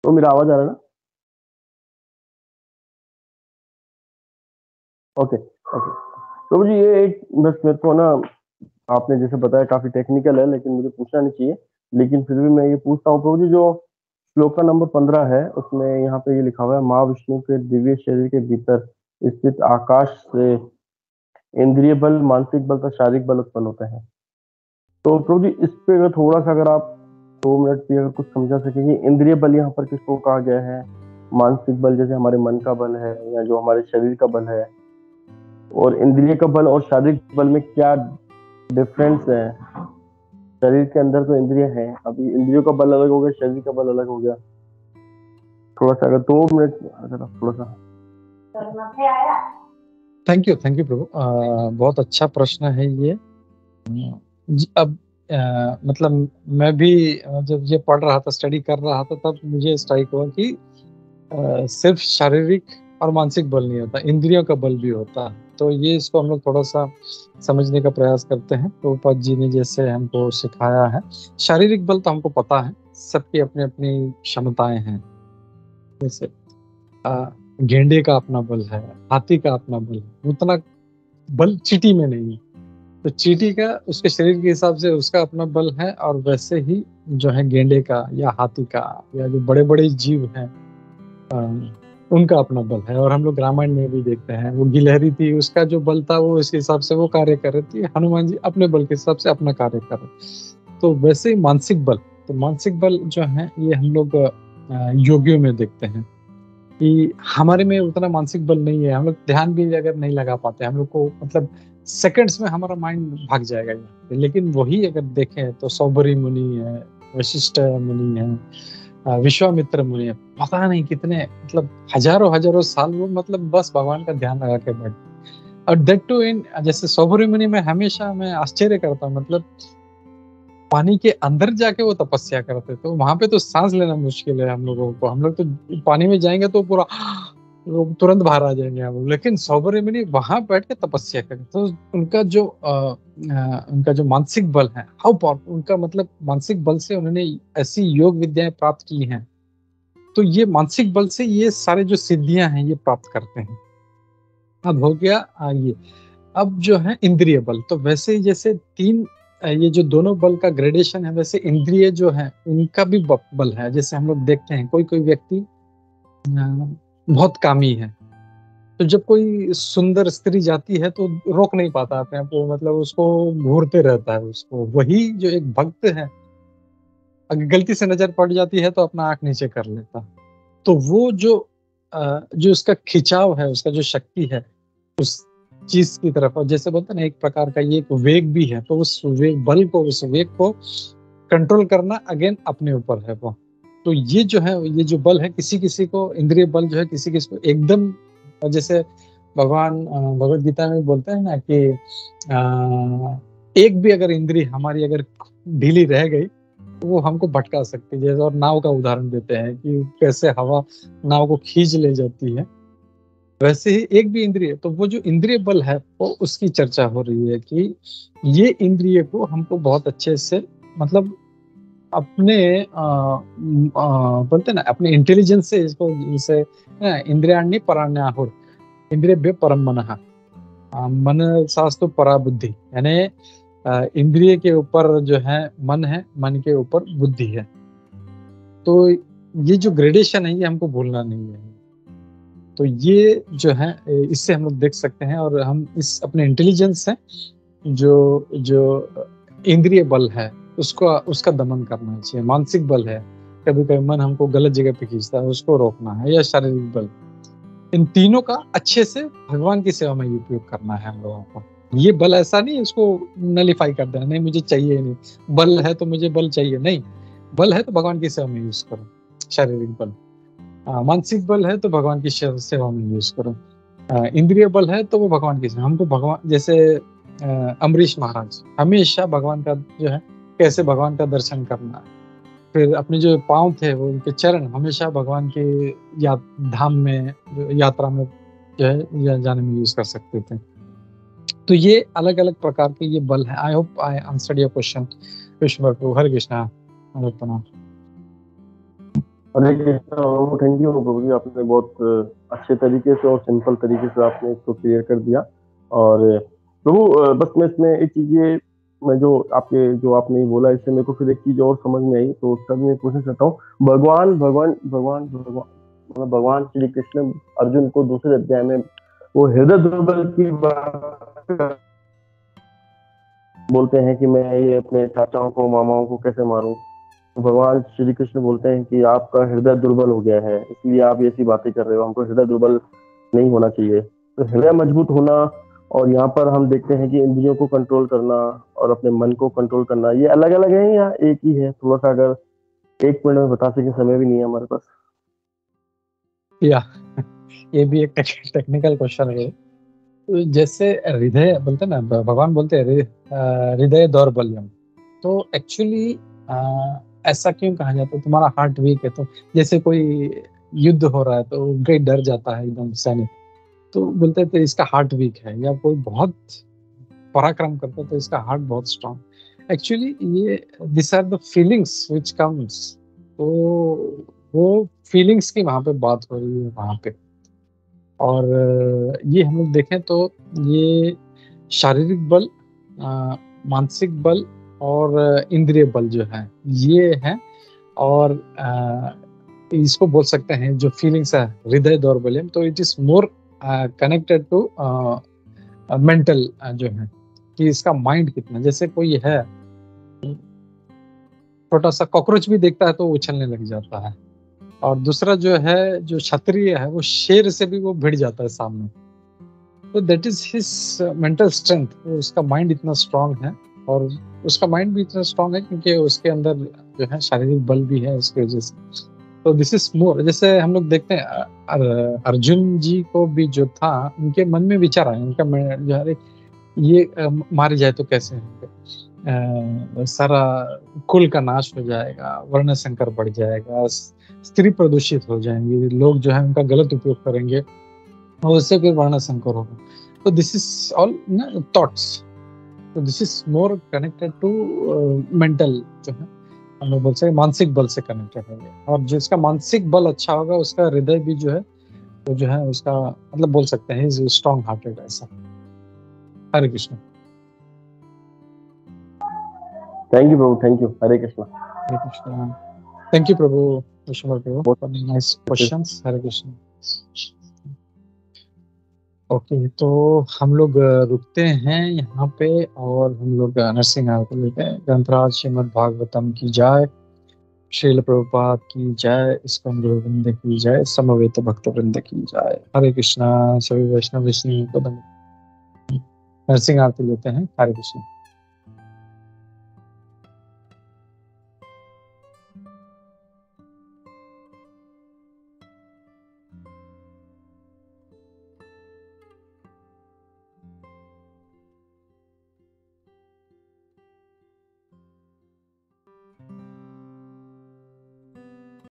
तो मेरा आवाज आ रहा है ना? Okay okay. तो मुझे ये एक बस मेरे को ना, आपने जैसे बताया काफी टेक्निकल है लेकिन मुझे पूछना नहीं चाहिए, लेकिन फिर भी मैं ये पूछता हूँ प्रभु जी। जो श्लोका नंबर 15 है उसमें यहाँ पे ये लिखा हुआ है, माँ विष्णु के दिव्य शरीर के भीतर स्थित आकाश से इंद्रिय बल, मानसिक बल तथा शारीरिक बल उत्पन्न होते हैं। तो प्रभु जी इस पे अगर थोड़ा सा अगर आप 2 मिनट भी अगर कुछ समझा सके कि इंद्रिय बल यहाँ पर किसको कहा गया है, मानसिक बल जैसे हमारे मन का बल है या जो हमारे शरीर का बल है, और इंद्रिय का बल और शारीरिक बल में क्या डिफरेंस है। शरीर के अंदर तो इंद्रिय है, अभी इंद्रियों का बल अलग हो गया, शरीर का बल अलग हो गया। थोड़ा सा अगर 2 मिनट अगर आप थोड़ा सा। थैंक यू प्रभु। बहुत अच्छा प्रश्न है ये। अब मतलब मैं भी जब ये पढ़ रहा था, स्टडी कर रहा था, तब मुझे स्ट्राइक हुआ कि सिर्फ शारीरिक और मानसिक बल नहीं होता, इंद्रियों का बल भी होता है। तो ये इसको हम लोग थोड़ा सा समझने का प्रयास करते हैं। प्रभुपाद जी ने जैसे हमको सिखाया है, शारीरिक बल तो हमको पता है, सबकी अपनी अपनी क्षमताएं हैं। जैसे गेंडे का अपना बल है, हाथी का अपना बल है, उतना बल चींटी में नहीं है। तो चींटी का उसके शरीर के हिसाब से उसका अपना बल है, और वैसे ही जो है गेंडे का या हाथी का या जो बड़े बड़े जीव हैं उनका अपना बल है। और हम लोग रामायण में भी देखते हैं, वो गिलहरी थी, उसका जो बल था वो इसके हिसाब से वो कार्य कर रही थी, हनुमान जी अपने बल के हिसाब से अपना कार्य कर रहे। तो वैसे ही मानसिक बल, तो मानसिक बल जो है ये हम लोग योगियों में देखते हैं कि हमारे में उतना मानसिक बल नहीं है। हम लोग ध्यान भी अगर नहीं लगा पाते, हम लोग को मतलब सेकंड्स में हमारा माइंड भाग जाएगा यहाँ पे। लेकिन वही अगर देखें तो सौबरी मुनि है, वशिष्ठ मुनि है, विश्वामित्र मुनि है, पता नहीं कितने मतलब हजारों हजारों साल वो मतलब बस भगवान का ध्यान लगा के बैठे। और दैट टू इन जैसे सौबरी मुनि में हमेशा मैं आश्चर्य करता हूँ, मतलब पानी के अंदर जाके वो तपस्या करते, तो वहां पे तो सांस लेना मुश्किल है हम लोगों को। हम लोग तो पानी में जाएंगे तो पूरा तुरंत बाहर आ जाएंगे हम लोग, लेकिन सौबरी मुनि वहां बैठ के तपस्या करते। तो उनका जो मानसिक बल है, हाउ पावरफुल उनका, मतलब मानसिक बल से उन्होंने ऐसी योग विद्याएं प्राप्त की हैं। तो ये मानसिक बल से ये सारे जो सिद्धियां हैं ये प्राप्त करते हैं। अब हो गया ये। अब जो है इंद्रिय बल, तो वैसे ही जैसे तीन ये जो दोनों बल का ग्रेडेशन है, वैसे इंद्रिय जो है उनका भी बल है। जैसे हम लोग देखते हैं कोई कोई व्यक्ति बहुत कामी है, तो जब कोई सुंदर स्त्री जाती है तो रोक नहीं पाता अपने आप को, मतलब उसको घूरते रहता है उसको। वही जो एक भक्त है, अगर गलती से नजर पड़ जाती है तो अपना आंख नीचे कर लेता। तो वो जो उसका खिंचाव है, उसका जो शक्ति है उस चीज की तरफ, और जैसे बोलते हैं ना एक प्रकार का ये एक वेग भी है, तो उस वेग बल को, उस वेग को कंट्रोल करना अगेन अपने ऊपर है वो। तो ये जो है, ये जो बल है, किसी किसी को इंद्रिय बल जो है किसी किसी को एकदम, जैसे भगवान भगवत गीता में बोलते हैं ना कि एक भी अगर इंद्रिय हमारी अगर ढीली रह गई तो वो हमको भटका सकती है। जैसे और नाव का उदाहरण देते हैं कि कैसे हवा नाव को खींच ले जाती है, वैसे ही एक भी इंद्रिय, तो वो जो इंद्रिय बल है वो उसकी चर्चा हो रही है कि ये इंद्रिय को हमको बहुत अच्छे से, मतलब अपने बोलते हैं ना अपने इंटेलिजेंस से इसको, जैसे इंद्रियाणि पराण्याहुर इंद्रिय परम मनः, मन शास्त्र परा बुद्धि, यानी इंद्रिय के ऊपर जो है मन है, मन के ऊपर बुद्धि है। तो ये जो ग्रेडेशन है ये हमको भूलना नहीं है। तो ये जो है इससे हम लोग देख सकते हैं, और हम इस अपने इंटेलिजेंस से जो जो इंद्रिय बल है उसको, उसका दमन करना चाहिए। मानसिक बल है, कभी कभी मन हमको गलत जगह पे खींचता है, उसको रोकना है, या शारीरिक बल, इन तीनों का अच्छे से भगवान की सेवा में उपयोग करना है हम लोगों को। ये बल ऐसा नहीं इसको नलीफाई कर देना, नहीं मुझे चाहिए नहीं, बल है तो मुझे बल चाहिए, नहीं, बल है तो भगवान की सेवा में यूज करो। शारीरिक बल, मानसिक बल है तो भगवान की सेवा में यूज करो, इंद्रिय बल है तो वो भगवान की सेवा। हमको भगवान, जैसे अम्बरीश महाराज हमेशा भगवान का जो है कैसे भगवान का दर्शन करना, फिर अपने जो पांव थे वो उनके चरण हमेशा भगवान के धाम में यात्रा में जो है जाने में यूज कर सकते थे। तो ये अलग अलग प्रकार के ये बल है। I hope I answered your question. Vishnu प्रभु, हरे कृष्णा, हरे प्रणाम। हरे कृष्णा। थैंक यू प्रभु जी, आपने बहुत अच्छे तरीके से और सिंपल तरीके से आपने इसको क्लियर कर दिया। और प्रभु बस मैं इसमें एक चीज ये, मैं जो आपने ये बोला, इससे मेरे को फिर एक चीज और समझ में आई, तो उसका भी मैं पूछना चाहता हूँ। भगवान श्री कृष्ण अर्जुन को दूसरे अध्याय में वो हृदय दुर्बल की बात बोलते हैं कि मैं ये अपने चाचाओं को मामाओं को कैसे मारूं। तो भगवान श्री कृष्ण बोलते हैं कि आपका हृदय दुर्बल हो गया है, इसलिए आप ऐसी बातें कर रहे हो, हमको हृदय दुर्बल नहीं होना चाहिए। तो हृदय मजबूत होना, और यहाँ पर हम देखते हैं कि इंद्रियों को कंट्रोल करना और अपने मन को कंट्रोल करना, ये अलग अलग है या एक ही है? थोड़ा सा अगर एक मिनट में बता सके, समय भी नहीं है हमारे पास। या ये भी एक टेक्निकल क्वेश्चन है। तो जैसे हृदय बोलते हैं ना, भगवान बोलते हैं हृदय दौर्बल्यम। तो एक्चुअली ऐसा क्यों कहा जाता है तुम्हारा हार्ट वीक है? तो जैसे कोई युद्ध हो रहा है तो कोई डर जाता है एकदम सैनिक, तो बोलते हैं तो इसका हार्ट वीक है। या कोई बहुत पराक्रम करता है तो इसका हार्ट बहुत स्ट्रांग। एक्चुअली ये this are the feelings which comes. तो वो फीलिंग्स की वहां पे बात हो रही है वहां पे। और ये हम लोग देखें तो ये शारीरिक बल, मानसिक बल और इंद्रिय बल जो है ये है। और इसको बोल सकते हैं जो फीलिंग्स है हृदय दौर्बल्यम, तो it is more connected to mental जो है, कि इसका माइंड कितना। जैसे कोई है छोटा सा कॉकरोच भी देखता है तो उछलने लग जाता है, और दूसरा जो है जो क्षत्रिय है वो शेर से भी वो भिड़ जाता है सामने। तो that is his mental strength. उसका माइंड इतना स्ट्रांग है, और उसका माइंड भी इतना स्ट्रांग है क्योंकि उसके अंदर जो है शारीरिक बल भी है इसकी वजह से। तो दिस इज मोर। जैसे हम लोग देखते हैं अर्जुन जी को भी जो था, उनके मन में विचार आए, उनका जो है ये मारे जाए तो कैसे होंगे, सारा कुल का नाश हो जाएगा, वर्ण संकर बढ़ जाएगा, स्त्री प्रदूषित हो जाएंगी, लोग जो है उनका गलत उपयोग करेंगे और उससे फिर वर्ण संकर होगा। तो दिस इज ऑल थॉट्स। तो this is more connected to mental जो है, हम लोग बोल सकते हैं मानसिक बल से कनेक्टेड है। और जिसका मानसिक बल अच्छा होगा उसका हृदय भी जो है वो जो है उसका मतलब बोल सकते हैं स्ट्रॉन्ग हार्टेड ऐसा। हरे कृष्ण। थैंक यू प्रभु, thank you. Hare Krishna. Hare Krishna. Thank you प्रभु विश्वनाथ प्रभु बहुत फॉर नाइस अच्छे। क्वेश्चंस। हरे कृष्ण। ओके, तो हम लोग रुकते हैं यहाँ पे, और हम लोग नरसिंह को लेते हैं। ग्रंथराज श्रीमद् भागवतम की जय, श्रील प्रभुपाद की जय, इस्कॉन गुरु वृंद की जय, समवेत भक्त वृंद की जय। हरे कृष्णा। सभी वैष्णव विष्णु को नरसिंह आरती लेते हैं। हरे कृष्ण।